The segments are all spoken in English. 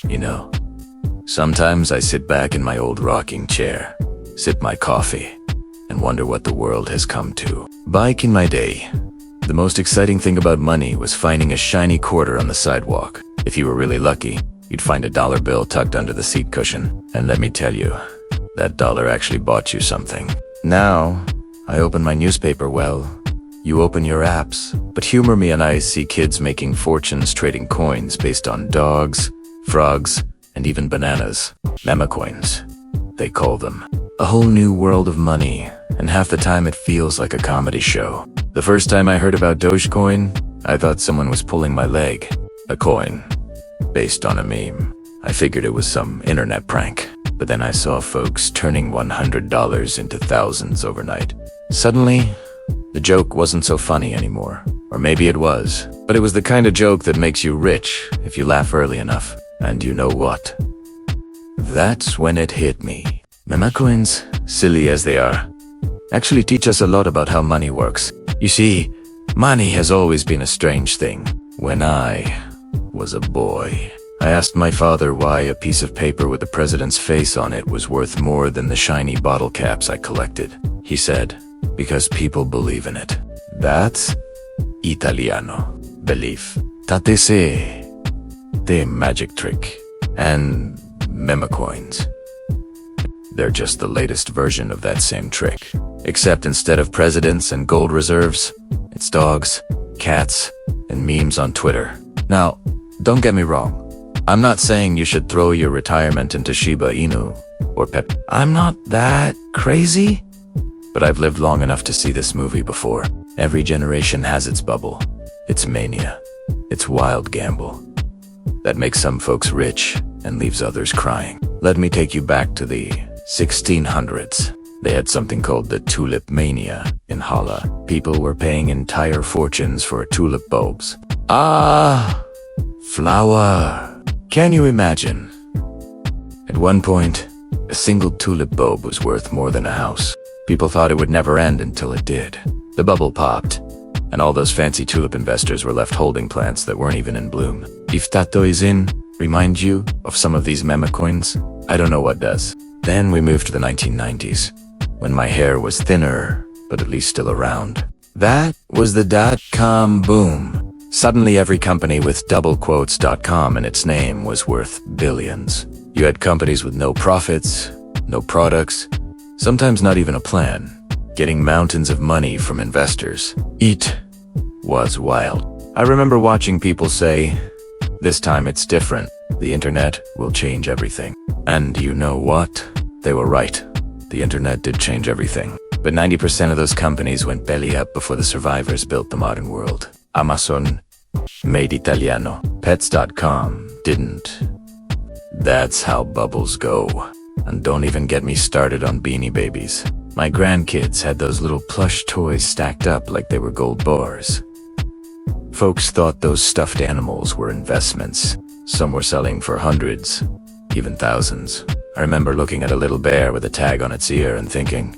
You know, sometimes I sit back in my old rocking chair, sip my coffee, and wonder what the world has come to. Back in my day, the most exciting thing about money was finding a shiny quarter on the sidewalk. If you were really lucky, you'd find a dollar bill tucked under the seat cushion. And let me tell you, that dollar actually bought you something. Now, I open my newspaper, well, you open your apps. But humor me and I see kids making fortunes trading coins based on dogs, frogs, and even bananas. Memecoins, they call them. A whole new world of money, and half the time it feels like a comedy show. The first time I heard about Dogecoin, I thought someone was pulling my leg. A coin, based on a meme. I figured it was some internet prank. But then I saw folks turning $100 into thousands overnight. Suddenly, the joke wasn't so funny anymore. Or maybe it was. But it was the kind of joke that makes you rich if you laugh early enough. And you know what? That's when it hit me. Memecoins, silly as they are, actually teach us a lot about how money works. You see, money has always been a strange thing. When I was a boy, I asked my father why a piece of paper with the president's face on it was worth more than the shiny bottle caps I collected. He said, because people believe in it. That's Italiano. Belief. Tatese. The magic trick. And Memecoins. They're just the latest version of that same trick. Except instead of presidents and gold reserves, it's dogs, cats, and memes on Twitter. Now, don't get me wrong. I'm not saying you should throw your retirement into Shiba Inu or Pep. I'm not that crazy. But I've lived long enough to see this movie before. Every generation has its bubble, its mania, its wild gamble. That makes some folks rich and leaves others crying. Let me take you back to the 1600s. They had something called the tulip mania in Hala. People were paying entire fortunes for tulip bulbs. Ah, flower. Can you imagine? At one point, a single tulip bulb was worth more than a house. People thought it would never end until it did. The bubble popped, and all those fancy tulip investors were left holding plants that weren't even in bloom. If that doesn't remind you of some of these memecoins, I don't know what does. Then we moved to the 1990s, when my hair was thinner, but at least still around. That was the dot-com boom. Suddenly every company with double quotes .com in its name was worth billions. You had companies with no profits, no products, sometimes not even a plan, getting mountains of money from investors. It was wild. I remember watching people say, this time it's different. The internet will change everything. And you know what? They were right. The internet did change everything. But 90% of those companies went belly up before the survivors built the modern world. Amazon made Italiano. Pets.com didn't. That's how bubbles go. And don't even get me started on Beanie Babies. My grandkids had those little plush toys stacked up like they were gold bars. Folks thought those stuffed animals were investments. Some were selling for hundreds, even thousands. I remember looking at a little bear with a tag on its ear and thinking,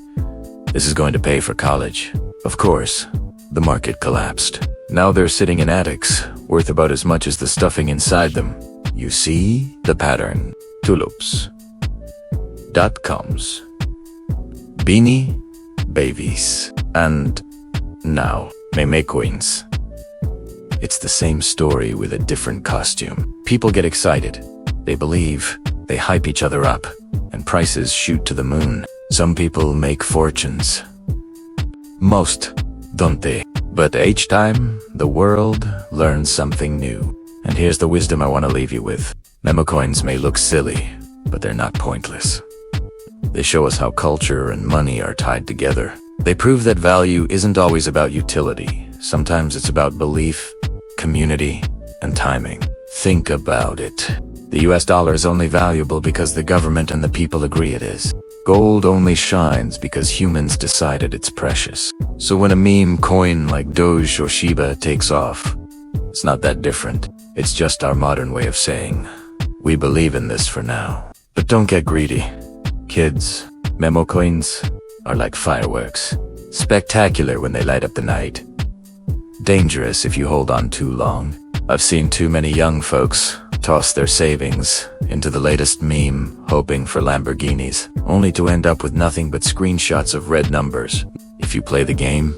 this is going to pay for college. Of course, the market collapsed. Now they're sitting in attics, worth about as much as the stuffing inside them. You see the pattern. Tulips. .coms. Beanie Babies. And now, Memecoins. It's the same story with a different costume. People get excited. They believe. They hype each other up. And prices shoot to the moon. Some people make fortunes. Most, don't they? But each time, the world learns something new. And here's the wisdom I want to leave you with. Memecoins may look silly, but they're not pointless. They show us how culture and money are tied together. They prove that value isn't always about utility. Sometimes it's about belief, community, and timing. Think about it. The US dollar is only valuable because the government and the people agree it is. Gold only shines because humans decided it's precious. So when a meme coin like Doge or Shiba takes off, it's not that different. It's just our modern way of saying, we believe in this for now. But don't get greedy. Kids, Memecoins are like fireworks. Spectacular when they light up the night. Dangerous if you hold on too long. I've seen too many young folks toss their savings into the latest meme, hoping for Lamborghinis, only to end up with nothing but screenshots of red numbers. If you play the game,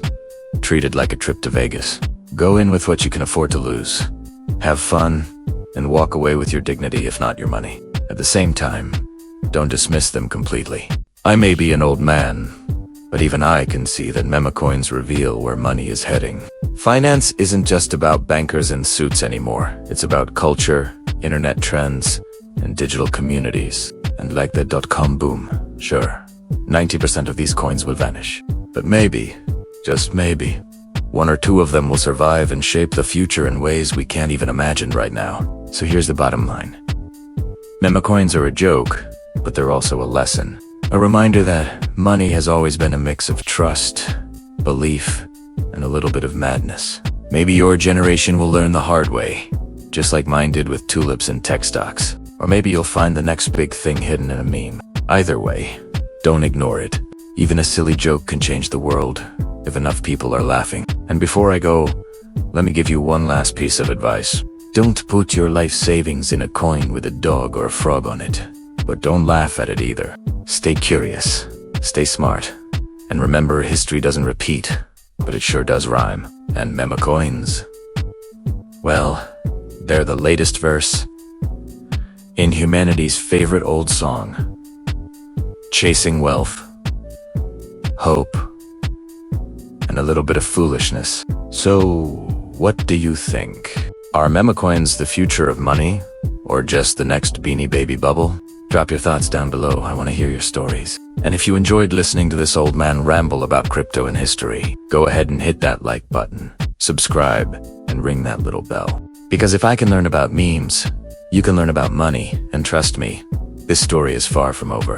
treat it like a trip to Vegas. Go in with what you can afford to lose. Have fun, and walk away with your dignity, if not your money. At the same time, don't dismiss them completely. I may be an old man, but even I can see that Memecoins reveal where money is heading. Finance isn't just about bankers in suits anymore. It's about culture, internet trends, and digital communities. And like the .com boom, sure, 90% of these coins will vanish. But maybe, just maybe, one or two of them will survive and shape the future in ways we can't even imagine right now. So here's the bottom line. Memecoins are a joke, but they're also a lesson. A reminder that money has always been a mix of trust, belief, and a little bit of madness. Maybe your generation will learn the hard way, just like mine did with tulips and tech stocks. Or maybe you'll find the next big thing hidden in a meme. Either way, don't ignore it. Even a silly joke can change the world if enough people are laughing. And before I go, let me give you one last piece of advice. Don't put your life savings in a coin with a dog or a frog on it. But don't laugh at it either. Stay curious, stay smart, and remember, history doesn't repeat, but it sure does rhyme. And Memecoins, well, they're the latest verse in humanity's favorite old song, chasing wealth, hope, and a little bit of foolishness. So, what do you think? Are Memecoins the future of money, or just the next Beanie Baby bubble? Drop your thoughts down below, I want to hear your stories. And if you enjoyed listening to this old man ramble about crypto and history, go ahead and hit that like button, subscribe, and ring that little bell. Because if I can learn about memes, you can learn about money, and trust me, this story is far from over.